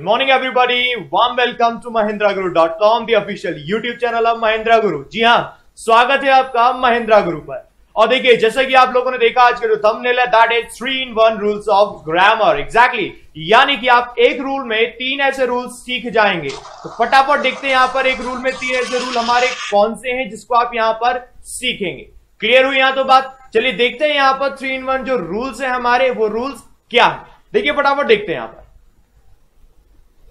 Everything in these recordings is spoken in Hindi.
morning everybody, warm welcome to mahindraguru.com, the official YouTube channel of Mahindra गुरु। जी हाँ, स्वागत है आपका महिंद्रा गुरु पर। और देखिए, जैसा कि आप लोगों ने देखा आज का जो थंबनेल है, that is 3-in-1 rules of grammar. Exactly, यानी कि आप एक रूल में 3 ऐसे रूल्स सीख जाएंगे। तो फटाफट देखते हैं यहाँ पर एक रूल में 3 ऐसे रूल हमारे कौन से हैं जिसको आप यहाँ पर सीखेंगे। क्लियर हुई यहाँ तो बात? चलिए देखते हैं यहाँ पर 3-in-1 जो रूल्स है हमारे, वो रूल्स क्या है। देखिए फटाफट देखते हैं यहाँ पर।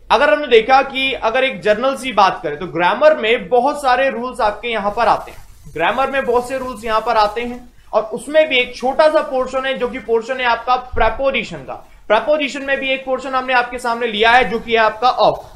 अगर हमने देखा कि अगर एक जर्नल सी बात करें तो ग्रामर में बहुत सारे रूल्स आपके यहां पर आते हैं। ग्रामर में बहुत से रूल्स यहां पर आते हैं और उसमें भी एक छोटा सा पोर्शन है जो कि पोर्शन है आपका प्रेपोजिशन का। प्रेपोजिशन में भी एक पोर्शन हमने आपके सामने लिया है जो कि है आपका ऑफ।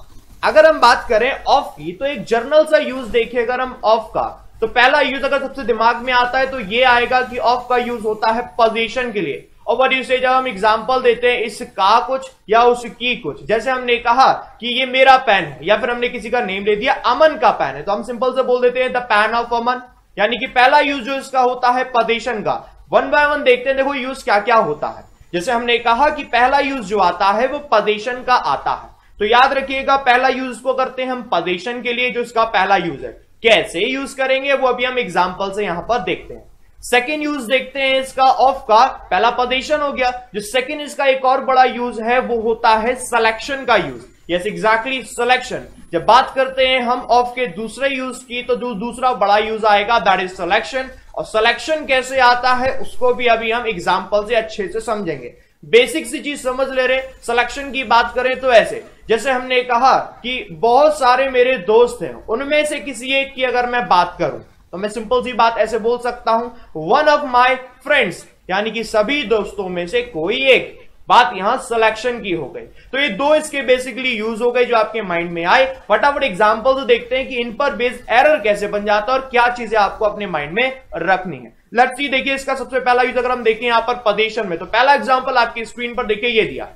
अगर हम बात करें ऑफ की तो एक जर्नल सा यूज देखिए अगर हम ऑफ का, तो पहला यूज अगर सबसे दिमाग में आता है तो ये आएगा कि ऑफ का यूज होता है पोजीशन के लिए। और व्हाट यू से, जब हम एग्जांपल देते हैं इसका कुछ या उसकी कुछ, जैसे हमने कहा कि ये मेरा पेन है या फिर हमने किसी का नेम ले दिया अमन का पेन है, तो हम सिंपल से बोल देते हैं द पेन ऑफ अमन। यानी कि पहला यूज जो इसका होता है पोजीशन का। वन बाय वन देखते हैं, देखो यूज क्या क्या होता है। जैसे हमने कहा कि पहला यूज जो आता है वो पोजीशन का आता है, तो याद रखिएगा पहला यूज को करते हैं हम पोजीशन के लिए, जो इसका पहला यूज है। कैसे यूज करेंगे वो अभी हम एग्जाम्पल से यहां पर देखते हैं। सेकेंड यूज देखते हैं इसका ऑफ का। पहला पोजीशन हो गया, जो सेकेंड इसका एक और बड़ा यूज है वो होता है सिलेक्शन का यूज। Yes exactly, selection. जब बात करते हैं हम ऑफ के दूसरे यूज की तो जो दूसरा बड़ा यूज आएगा दैट इज सिलेक्शन। और सिलेक्शन कैसे आता है उसको भी अभी हम एग्जांपल से अच्छे से समझेंगे। बेसिक सी चीज समझ ले रहे। सिलेक्शन की बात करें तो ऐसे, जैसे हमने कहा कि बहुत सारे मेरे दोस्त हैं, उनमें से किसी एक की अगर मैं बात करूं तो मैं सिंपल सी बात ऐसे बोल सकता हूं, वन ऑफ माई फ्रेंड्स, यानी कि सभी दोस्तों में से कोई एक। बात यहां सिलेक्शन की हो गई। तो ये दो इसके बेसिकली यूज हो गए जो आपके माइंड में आए। फटाफट एग्जांपल तो देखते हैं कि इन पर बेस्ड एरर कैसे बन जाता है और क्या चीजें आपको अपने माइंड में रखनी है। लेट्स सी, देखिए इसका सबसे पहला यूज अगर हम देखें यहां पर पोजीशन में, तो पहला एग्जांपल आपकी स्क्रीन पर देखिए ये दिया,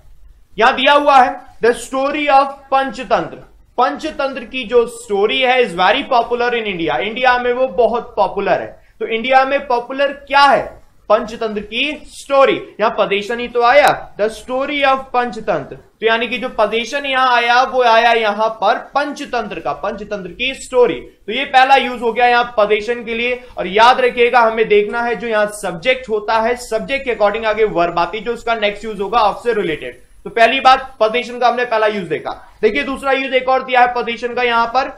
यहां दिया हुआ है the story of Panchatantra. Panchatantra की जो स्टोरी है is very popular in India. India में वो बहुत पॉपुलर है। तो इंडिया में पॉपुलर क्या है? पंचतंत्र की स्टोरी। यहां पोजीशन ही तो आया, द स्टोरी ऑफ पंचतंत्र। तो यानी कि जो पोजीशन यहां आया वो आया यहां पर पंचतंत्र का, पंचतंत्र की स्टोरी। तो ये पहला यूज हो गया यहां पोजीशन के लिए। और याद रखिएगा हमें देखना है जो यहां सब्जेक्ट होता है, सब्जेक्ट के अकॉर्डिंग आगे वर्ब आती, जो उसका नेक्स्ट यूज होगा ऑफ से रिलेटेड। तो पहली बात पोजीशन का हमने पहला यूज देखा। देखिए दूसरा यूज एक और दिया है पोजीशन का यहां पर,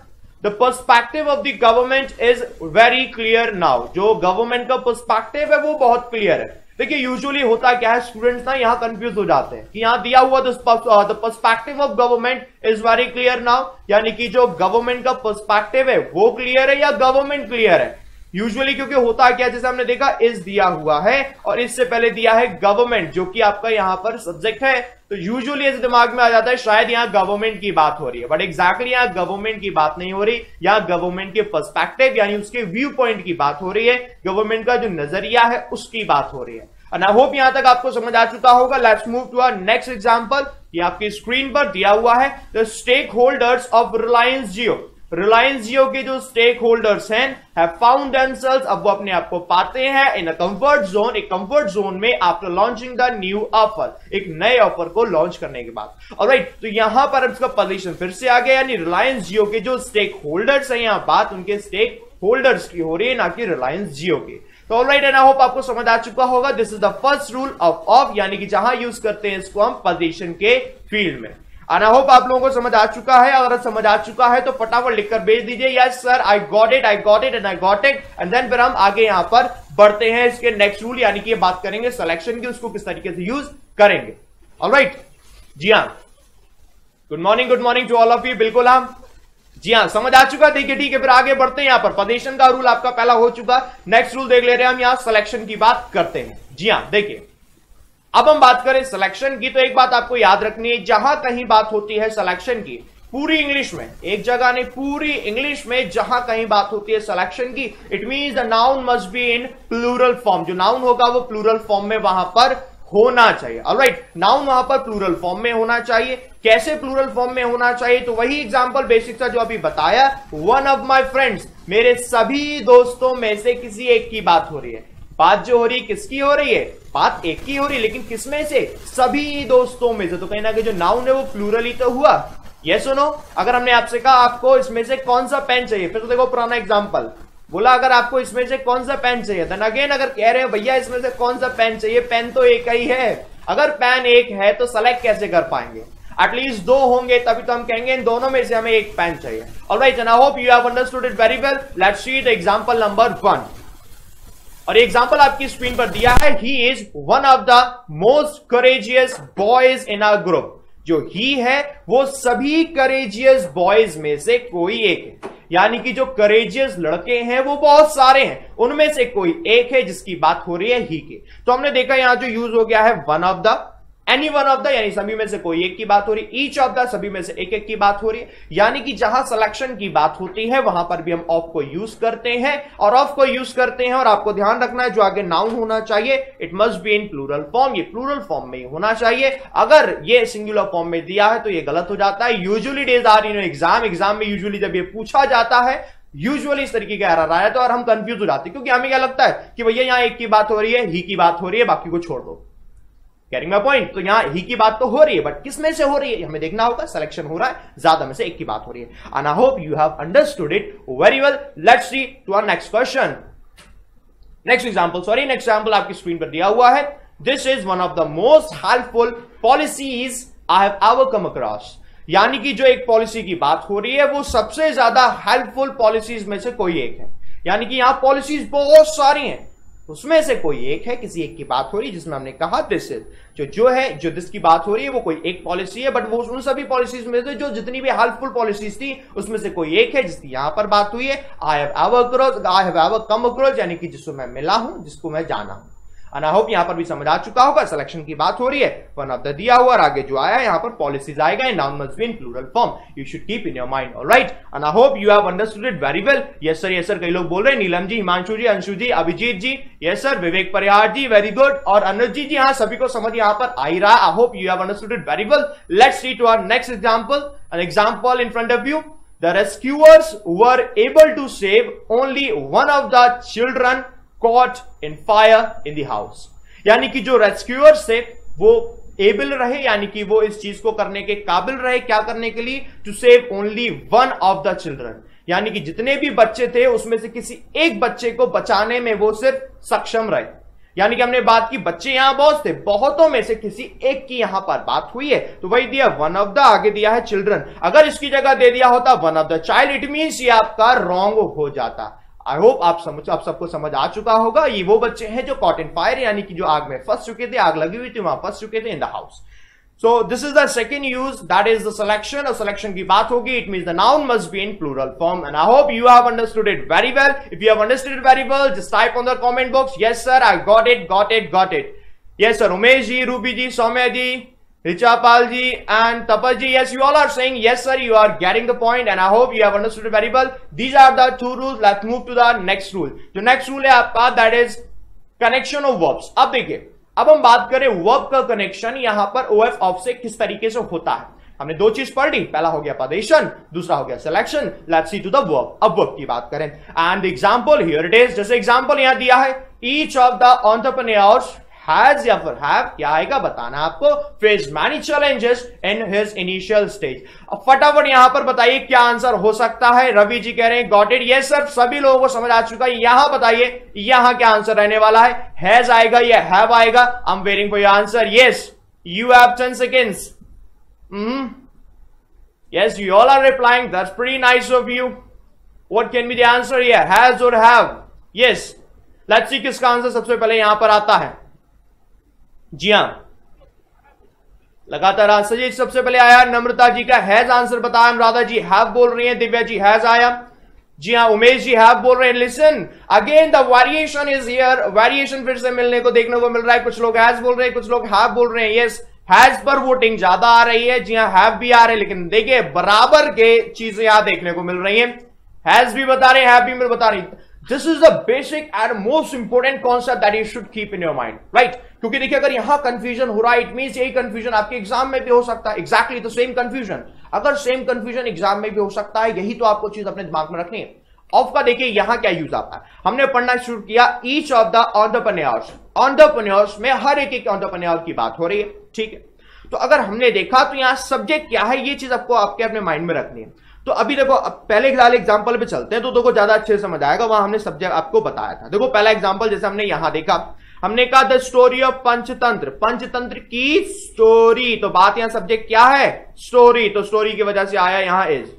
the perspective of the government is very clear now. जो गवर्नमेंट का पर्सपेक्टिव है वो बहुत क्लियर है। देखिए यूजुअली होता क्या है, स्टूडेंट्स ना यहां कंफ्यूज हो जाते हैं कि यहां दिया हुआ the perspective of government is very clear now, यानी कि जो गवर्नमेंट का पर्सपेक्टिव है वो क्लियर है या गवर्नमेंट क्लियर है। यूजुअली क्योंकि होता क्या, जैसे हमने देखा इज दिया हुआ है और इससे पहले दिया है गवर्नमेंट, जो कि आपका यहां पर सब्जेक्ट है। तो यूजुअली ऐसे दिमाग में आ जाता है शायद यहां गवर्नमेंट की बात हो रही है, बट एग्जैक्टली यहां गवर्नमेंट की बात नहीं हो रही। यहां गवर्नमेंट के पर्सपेक्टिव यानी उसके व्यू पॉइंट की बात हो रही है, गवर्नमेंट का जो नजरिया है उसकी बात हो रही है। एंड आई होप यहां तक आपको समझ आ चुका होगा। Let's move to our next example. ये आपकी स्क्रीन पर दिया हुआ है the stakeholders of Reliance Jio. Reliance Jio के जो स्टेक होल्डर्स हैं हैव फाउंड देमसेल्व्स, अब वो अपने आप को पाते हैं इन अ कंफर्ट जोन, एक कंफर्ट जोन में after launching the new offer, एक नए ऑफर को लॉन्च करने के बाद। ऑलराइट, तो यहां पर इसका पोजीशन फिर से आ गया, यानी रिलायंस जियो के जो स्टेक होल्डर्स हैं, यहां बात उनके स्टेक होल्डर्स की हो रही है, ना कि रिलायंस जियो की। तो ऑलराइट, एंड आई होप आपको समझ आ चुका होगा। This is the first rule of, यानी कि जहां यूज करते हैं इसको हम पोजीशन के फील्ड में। एंड आई होप आप लोगों को समझ आ चुका है। अगर समझ आ चुका है तो फटाफट लिखकर भेज दीजिए, yes sir I got it, I got it and I got it. And then फिर हम आगे यहां पर बढ़ते हैं इसके नेक्स्ट रूल, यानी कि बात करेंगे सिलेक्शन की, उसको किस तरीके से यूज करेंगे। ऑलराइट, जी हाँ, good morning to all of you. बिल्कुल हम, जी हाँ, समझ आ चुका। देखिए ठीक है, फिर आगे बढ़ते हैं। यहां पर पोजीशन का रूल आपका पहला हो चुका। नेक्स्ट रूल देख ले रहे हैं हम, यहां सिलेक्शन की बात करते हैं। जी हाँ, देखिए अब हम बात करें सिलेक्शन की, तो एक बात आपको याद रखनी है, जहां कहीं बात होती है सिलेक्शन की, पूरी इंग्लिश में, एक जगह नहीं पूरी इंग्लिश में जहां कहीं बात होती है सिलेक्शन की, it means the noun must be in plural form. जो नाउन होगा वो प्लूरल फॉर्म में वहां पर होना चाहिए। ऑलराइट, नाउन वहां पर प्लूरल फॉर्म में होना चाहिए। कैसे प्लूरल फॉर्म में होना चाहिए? तो वही एग्जांपल बेसिक सा जो अभी बताया, वन ऑफ माय फ्रेंड्स, मेरे सभी दोस्तों में से किसी एक की बात हो रही है। बात जो हो रही है किसकी हो रही है, बात एक की हो रही है, लेकिन किसमें से, सभी दोस्तों में से। तो कहीं ना कहीं जो नाउन है वो प्लूरल ही तो हुआ। यस और नो? अगर हमने आपसे कहा आपको इसमें से कौन सा पेन चाहिए, फिर तो देखो पुराना एग्जांपल बोला अगर आपको इसमें से कौन सा पेन चाहिए, देन अगेन अगर कह रहे हैं भैया इसमें से कौन सा पेन चाहिए, पेन तो एक ही है। अगर पेन एक है तो सेलेक्ट कैसे कर पाएंगे, एटलीस्ट दो होंगे तभी तो हम कहेंगे इन दोनों में से हमें एक पेन चाहिए। Alright, and I hope you have understood it very well. Let's see the example number 1। और एग्जांपल आपकी स्क्रीन पर दिया है, he is one of the most courageous boys in our group. जो ही है वो सभी करेजियस बॉयज में से कोई एक है, यानी कि जो करेजियस लड़के हैं वो बहुत सारे हैं, उनमें से कोई एक है जिसकी बात हो रही है ही की। तो हमने देखा यहां जो यूज हो गया है one of the, any one of the यानी सभी में से कोई एक की बात हो रही है, ईच ऑफ द सभी में से एक एक की बात हो रही है, यानी कि जहां सिलेक्शन की बात होती है वहां पर भी हम ऑफ को यूज करते हैं। और ऑफ को यूज करते हैं और आपको ध्यान रखना है जो आगे नाउन होना चाहिए it must be in plural form, ये प्लूरल फॉर्म में ही होना चाहिए। अगर ये सिंगुलर फॉर्म में दिया है तो ये गलत हो जाता है। Usually days are in exam में यूजुअली जब ये पूछा जाता है यूजुअली इस तरीके का एरर आया तो और हम कंफ्यूज हो जाते हैं, क्योंकि हमें क्या लगता है कि भैया यहां एक की बात हो रही है, ही की बात हो रही है, बाकी को छोड़ दो। Carrying my point? तो यहां ही की बात तो हो रही है, बट किस में से हो रही है हमें देखना होगा। सिलेक्शन हो रहा है, ज्यादा में से एक की बात हो रही है। And I hope you have understood it very well. Let's see to our next question, next example आपकी स्क्रीन पर दिया हुआ है। This is one of the most helpful policies I have ever come across. यानी कि जो एक पॉलिसी की बात हो रही है वो सबसे ज्यादा हेल्पफुल पॉलिसीज में से कोई एक है, यानी कि यहां पॉलिसीज बहुत सारी हैं, उसमें से कोई एक है, किसी एक की बात हो रही है, जिसमें हमने कहा दिस इज जो दिस की बात हो रही है वो कोई एक पॉलिसी है, बट वो उन सभी पॉलिसीज में से जो जितनी भी हेल्पफुल पॉलिसीज थी उसमें से कोई एक है जिसकी यहां पर बात हुई है। आई हैव एवर कम अक्रॉस, यानी कि जिसको मैं मिला हूं, जिसको मैं जाना हूं। एंड आई होप यहां पर भी समझ आ चुका होगा। सिलेक्शन की बात हो रही है, वन ऑफ द दिया हुआ और आगे जो आया यहां पर पॉलिसीज आएगा, noun must be in plural form, you should keep in your mind. Alright, and I hope you have understood it very well. Yes sir, कई लोग बोल रहे हैं, Neelam ji, Himanshu ji, Anshu ji, Abhijeet ji, yes sir, Vivek Parihar ji, very good, और अनुज जी, हाँ सभी को समझ यहां पर आ ही रहा है। I hope you have understood it very well. Let's see to our next example, an example in front of you. The rescuers were able to save only one of the children caught in fire in the house। यानी कि जो रेस्क्यूअर्स थे वो एबल रहे, यानी कि वो इस चीज को करने के काबिल रहे, क्या करने के लिए, to save only one of the children, यानी कि जितने भी बच्चे थे उसमें से किसी एक बच्चे को बचाने में वो सिर्फ सक्षम रहे। यानी कि हमने बात की बच्चे यहां बहुत थे, बहुतों में से किसी एक की यहां पर बात हुई है, तो वही दिया वन ऑफ द, आगे दिया है चिल्ड्रन। अगर इसकी जगह दे दिया होता one of the child, it means ये आपका रॉन्ग हो जाता। आई होप आप सबको समझ आ चुका होगा। ये वो बच्चे हैं जो कॉट इन फायर, यानी कि जो आग में फंस चुके थे, आग लगी हुई थी वहां फंस चुके थे in the house. So this is the second use, that is the selection. और सिलेक्शन की बात होगी, it means the noun must be in plural form. And I hope you have understood it very well. If you have understood it very well, just type on the comment box, yes sir I got it. Yes sir, Umesh ji, Ruby ji, Saumya ji, Richapal ji and Tapas ji, yes, you all are saying yes sir, you are getting the point and I hope you have understood it very well. These are the two rules. Let's move to the next rule. जो next rule है आपका, that is connection of verbs। अब देखिए, अब हम बात करें verb का connection यहां पर OF ऑफ से किस तरीके से होता है। हमने दो चीज पढ़ ली, पहला हो गया पदेशन, दूसरा हो गया selection. Let's see to the verb. अब वर्ब की बात करें and example here it is. जैसे एग्जांपल यहां दिया है, each of the entrepreneurs has या फिर हैव, क्या आएगा बताना आपको, face many challenges in his initial stage. अब फटाफट यहां पर बताइए क्या आंसर हो सकता है। रवि जी कह रहे हैं गॉट इट, यस सर, सभी लोगों को समझ आ चुका है। यहां बताइए यहां क्या आंसर रहने वाला है, हैज आएगा या हैव आएगा। I am waiting for your answer. Yes, you have 10 seconds। Yes, you all are replying. That's pretty nice of you. What can be the answer here? Has or have? Yes. Let's see किसका आंसर सबसे पहले यहां पर आता है। जी हां, लगातार आंसर जी सबसे पहले आया नम्रता जी का हैज आंसर बताया, अनुराधा जी हैव बोल रही है, दिव्या जी हैज आया। जी हां, उमेश जी हैव बोल रहे हैं। Listen again, the variation is here. Variation फिर से मिलने को देखने को मिल रहा है। कुछ लोग हैज बोल रहे हैं, कुछ लोग हैव बोल रहे हैं। यस, हैज पर वोटिंग ज्यादा आ रही है। जी हां, हैव भी आ रहे हैं, लेकिन देखिए बराबर के चीजें यहां देखने को मिल रही है। हैज भी बता रहे हैं, हैव भी बता रहे हैं। This is the basic and most important concept that you should keep in your mind, right. क्योंकि देखिए अगर यहां कंफ्यूजन हो रहा है, इट मींस यही कंफ्यूजन आपके एग्जाम में भी हो सकता है। Exactly the same confusion. अगर सेम कंफ्यूजन एग्जाम में भी हो सकता है, यही तो आपको चीज अपने दिमाग में रखनी है। ऑफ का देखिए यहां क्या यूज आता है। हमने पढ़ना शुरू किया each of the entrepreneurs. Entrepreneurs में हर एक एंटरप्रेन्योर की बात हो रही है, ठीक है। तो अगर हमने देखा तो यहां सब्जेक्ट क्या है, ये चीज आपको आपके अपने माइंड में रखनी है। तो अभी देखो, पहले एग्जांपल पे चलते हैं तो देखो ज्यादा अच्छे से समझ आएगा। वहां हमने सब्जेक्ट आपको बताया था। देखो पहला एग्जांपल जैसे हमने यहां देखा, हमने कहा the story of Panchatantra, Panchatantra की स्टोरी। तो बात यहां सब्जेक्ट क्या है, स्टोरी। तो स्टोरी की वजह से आया यहां इज।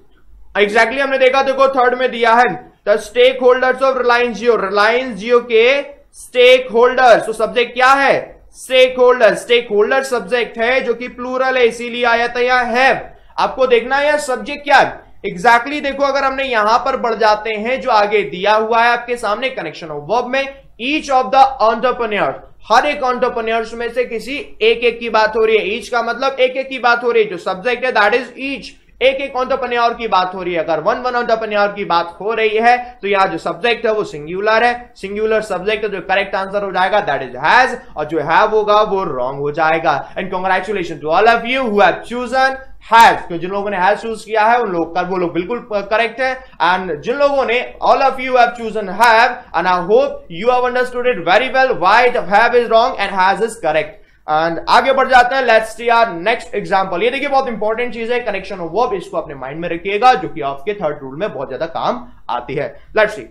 एग्जैक्टली हमने देखा, देखो थर्ड में दिया है the stakeholders of Reliance Jio, Reliance Jio के स्टेक होल्डर्स। तो सब्जेक्ट क्या है, stakeholder. Stakeholder subject है जो कि प्लूरल है, इसीलिए आया था यहां हैव। आपको देखना है यह सब्जेक्ट क्या है एग्जैक्टली। देखो अगर हमने यहां पर बढ़ जाते हैं, जो आगे दिया हुआ है आपके सामने कनेक्शन ऑफ वर्ब में, ईच ऑफ द एंटरप्रेन्योर, हर एक एंटरप्रेन्योर्स में से किसी एक एक की बात हो रही है। ईच का मतलब एक एक की बात हो रही है, जो सब्जेक्ट है दैट इज ईच, एक एक एंटरप्रेन्योर की बात हो रही है। अगर वन एंटरप्रेन्योर की बात हो रही है तो यहां जो सब्जेक्ट है वो सिंगुलर है, सिंगुलर सब्जेक्ट है, जो करेक्ट आंसर हो जाएगा दैट इज हैज, और जो हैव होगा वो रॉन्ग हो जाएगा। And congratulation to all of you who have chosen has. तो जिन लोगों ने हैज चूज किया है उन लोग का वो लोग बिल्कुल करेक्ट है। एंड जिन लोगों ने all of you have chosen have, and I hope you have understood it very well why have is wrong and has is correct. And आगे बढ़ जाते हैं, let's see our next example. ये देखिए बहुत इंपॉर्टेंट चीज है, कनेक्शन ऑफ वर्ब, इसको अपने माइंड में रखिएगा, जो कि आपके थर्ड रूल में बहुत ज्यादा काम आती है। Let's see.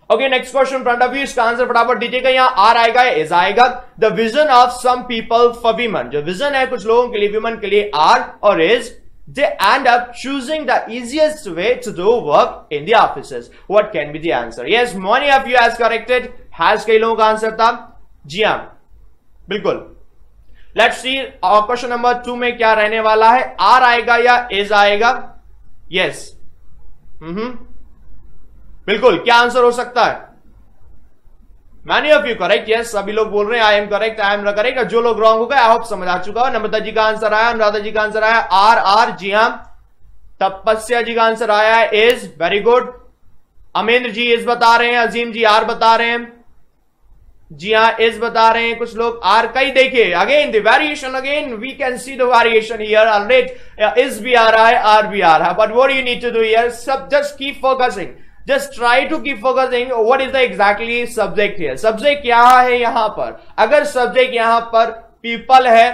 Okay, next question front of you, इसका आंसर फटाफट दीजिएगा। यहां आर आएगा या इज आएगा। The vision of some people for women, जो विजन है कुछ लोगों के लिए, विमेन के लिए आर और is, they end up choosing the easiest way to do work in the offices. What can be the answer? Yes, many of you has corrected. Has कई लोगों का आंसर था जी हां, बिल्कुल। Let's see क्वेश्चन नंबर 2 में क्या रहने वाला है, आर आएगा या इज आएगा। यस, बिल्कुल, क्या आंसर हो सकता है? Many of you correct, yes, सभी लोग बोल रहे हैं I am correct, I am correct. जो लोग रॉन्ग हो गए आई होप समझ आ चुका हो। नम्रता जी का आंसर आया, अनुराधा जी का आंसर आया आर आर, जी हां। तपस्या जी का आंसर आया है is, very good. Amendra ji is बता रहे हैं, अजीम जी आर बता रहे हैं, जी हां इज बता रहे हैं कुछ लोग आर। कई देखिए again the variation, again we can see the variation here already. Is भी आ रहा है, आर भी आ रहा है, but what you need to do here, सब just keep focusing, just try to keep focusing what is the exactly subject here। subject क्या है यहां पर, अगर subject यहां पर people है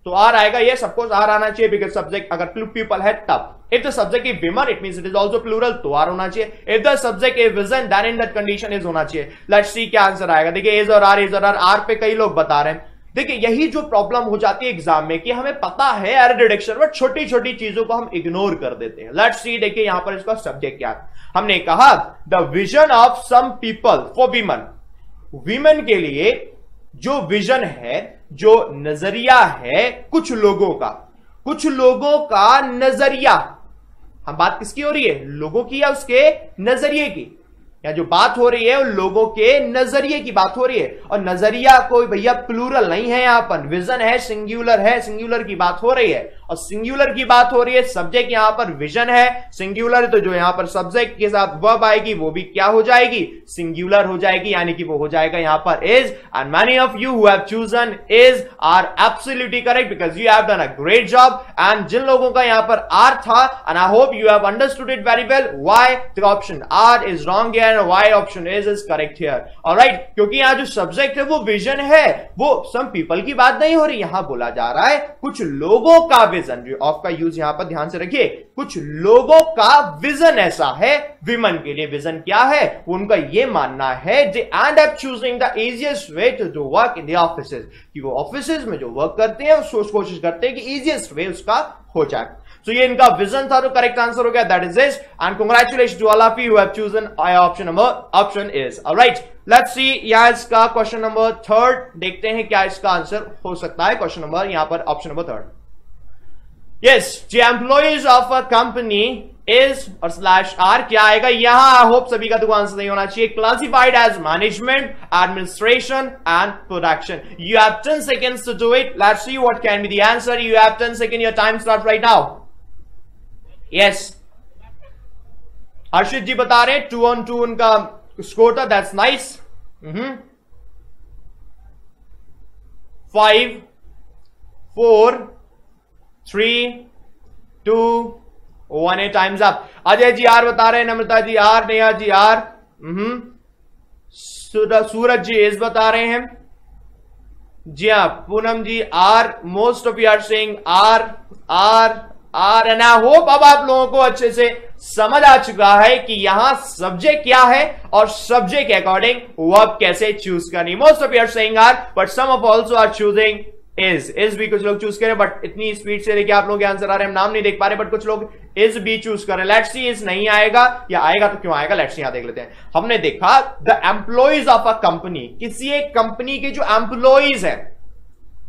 तो आर आएगा। ये सबको आर आना चाहिए, बिकॉज सब्जेक्ट अगर people है तब। if the subject is women it means it is also plural, तो आर होना चाहिए। if the subject is vision then in that condition is होना चाहिए। let's see क्या आंसर आएगा। देखिए इज और आर पे कई लोग बता रहे हैं। देखिए यही जो प्रॉब्लम हो जाती है एग्जाम में कि हमें पता है एरर डिटेक्शन, बट छोटी छोटी चीजों को हम इग्नोर कर देते हैं। लेट्स सी, देखिए यहां पर इसका सब्जेक्ट क्या है। हमने कहा the vision of some people for women, women के लिए जो विजन है, जो नजरिया है कुछ लोगों का नजरिया। हम बात किसकी हो रही है, लोगों की या उसके नजरिए की? या जो बात हो रही है उन लोगों के नजरिए की बात हो रही है। और नजरिया कोई भैया प्लूरल नहीं है, यहां पर विजन है, सिंगुलर की बात हो रही है। और सिंगुलर की बात हो रही है, सब्जेक्ट यहां पर विजन है, सिंगुलर, तो जो यहां पर सब्जेक्ट के साथ वर्ब आएगी वो भी क्या हो जाएगी, सिंगुलर हो जाएगी, यानी कि वो हो जाएगा यहां पर is. And many of you who have chosen is are absolutely correct, because you have done a great job. And जिन लोगों का यहां पर आर था, and I hope you have understood it very well, why the option are is wrong here, why option is correct here. Alright, क्योंकि यहां जो सब्जेक्ट है वो विजन है, वो सम पीपल की बात नहीं हो रही, यहां बोला जा रहा है कुछ लोगों का विजन। जो ऑफ का यूज यहां पर ध्यान से रखिए, कुछ लोगों का विजन ऐसा है। विमेन के लिए विजन क्या है, उनका यह मानना है they end up choosing the easiest way to do work in the offices, कि वो ऑफिसेज में जो वर्क करते हैं उसको कोशिश करते हैं कि इजीएस्ट वे उसका हो जाए। So ये इनका विजन था, तो करेक्ट आंसर हो गया, that is this. And congratulation to all of you who have chosen option is. Alright, let's see यहां इसका क्वेश्चन नंबर 3 देखते हैं क्या इसका आंसर हो सकता है। क्वेश्चन नंबर यहां पर option number 3, yes, the employees of a company is और स्लैश आर क्या आएगा यहां। आई होप सभी का तो आंसर नहीं होना चाहिए। Classified as management, administration and production. You have 10 seconds to do it. Let's see what can be the answer. You have 10 seconds. Your time starts right now. Yes, Harshit ji बता रहे 2-on-2 उनका स्कोर था, that's nice. 5 4 3 2 1 times up. Ajay ji R बता रहे हैं, Namrata ji R, Neha ji R, Suraj ji S बता रहे हैं। जी हाँ, Poonam ji R, most of you are saying R R R, and I hope अब आप लोगों को अच्छे से समझ आ चुका है कि यहां सब्जेक्ट क्या है और सब्जेक्ट के अकॉर्डिंग वर्ब कैसे चूज करनी। Most of you are saying are, but some of also are choosing is भी कुछ लोग चूज करें, बट इतनी स्पीड से देखिए आप लोगों के आंसर आ रहे हैं, हम नाम नहीं देख पा रहे, बट कुछ लोग इज भी चूज करें। लेट्स सी, इज नहीं आएगा या आएगा तो क्यों आएगा, लेट्स सी यहां देख लेते हैं। हमने देखा the employees of a company, किसी एक कंपनी के जो एम्प्लॉइज है,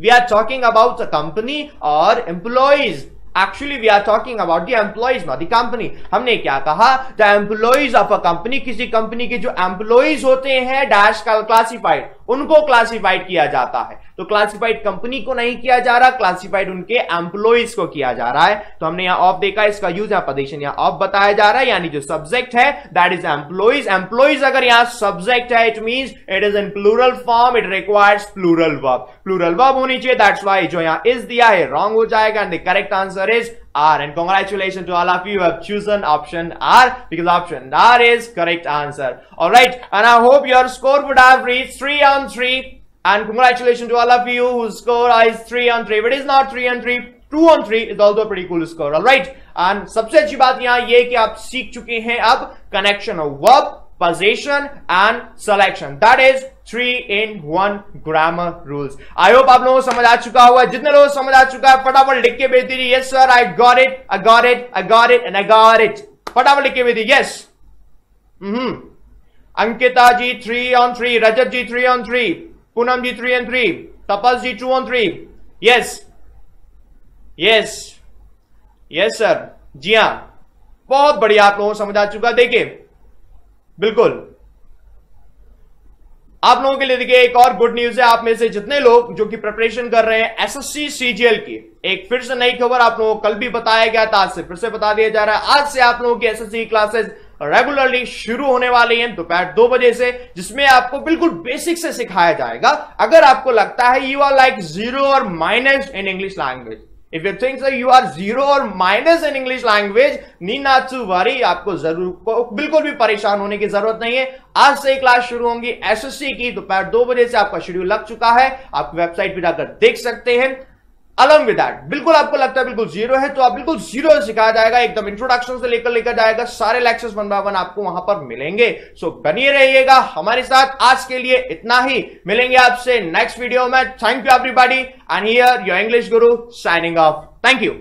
we are talking about a company और employees, actually we are talking about the employees not the company. हमने क्या कहा, the employees of a company, किसी कंपनी के जो एम्प्लॉइज होते हैं डैश का क्लासिफाइड, उनको क्लासिफाइड किया जाता है। तो क्लासिफाइड कंपनी को नहीं किया जा रहा, क्लासिफाइड उनके एम्प्लॉइज को किया जा रहा है। तो हमने यहां ऑफ देखा, इसका यूज यहां पोजीशन यहां ऑफ बताया जा रहा है, यानी जो सब्जेक्ट है दैट इज एम्प्लॉइज। एम्प्लॉइज अगर यहां सब्जेक्ट है, it means it is in plural form, it requires plural verb, plural verb होनी चाहिए। दैट्स व्हाई जो यहां इज दिया है रॉन्ग हो जाएगा, and the correct answer is R, and congratulations to all of you who have chosen option R, because option R is correct answer. All right, and I hope your score would have reached 3 on 3, and congratulations to all of you whose score is 3 on 3. But it is not 3 on 3, 2 on 3 is also a pretty cool score. All right, and सबसे अच्छी बात यहाँ ये कि आप सीख चुके हैं अब connection of verb, possession and selection. That is 3-in-1 grammar rules. I hope आप लोगों को समझ आ चुका होगा। जितने लोगों को समझ आ चुका है फटाफट लिख के भेज दीजिए, yes sir, I got it, I got it, I got it and I got it। फटाफट लिख के भेज दीजिए, yes। Ankita ji 3 on 3, Rajat ji 3 on 3, Poonam ji 3 on 3, तपस ji 2 on 3, yes yes yes sir। जी हाँ, बहुत बढ़िया, आप लोगों को समझ आ चुका। देखिए बिल्कुल आप लोगों के लिए देखिए एक और गुड न्यूज है, आप में से जितने लोग जो कि प्रिपरेशन कर रहे हैं एसएससी सीजीएल की, एक फिर से नई खबर आप लोगों को कल भी बताया गया था, आज से फिर से बता दिया जा रहा है। आज से आप लोगों की एसएससी क्लासेस रेगुलरली शुरू होने वाली हैं दोपहर 2 बजे से, जिसमें आपको बिल्कुल बेसिक से सिखाया जाएगा। अगर आपको लगता है यू आर लाइक 0 और minus in English language, If you think so you are 0 or minus in English language, need not to worry, आपको जरूर बिल्कुल भी परेशान होने की जरूरत नहीं है। आज से क्लास शुरू होंगी एसएससी की, दोपहर 2 बजे से आपका शेड्यूल लग चुका है, आप वेबसाइट पर जाकर देख सकते हैं। अलॉन्ग विद दैट, बिल्कुल आपको लगता है बिल्कुल 0 है तो आप बिल्कुल 0 सिखाया जाएगा, एकदम इंट्रोडक्शन से लेकर जाएगा, सारे लेक्चर्स 1 by 1 आपको वहां पर मिलेंगे। सो बनिए रहिएगा हमारे साथ। आज के लिए इतना ही, मिलेंगे आपसे नेक्स्ट वीडियो में। Thank you everybody, and here your English Guru signing off. Thank you.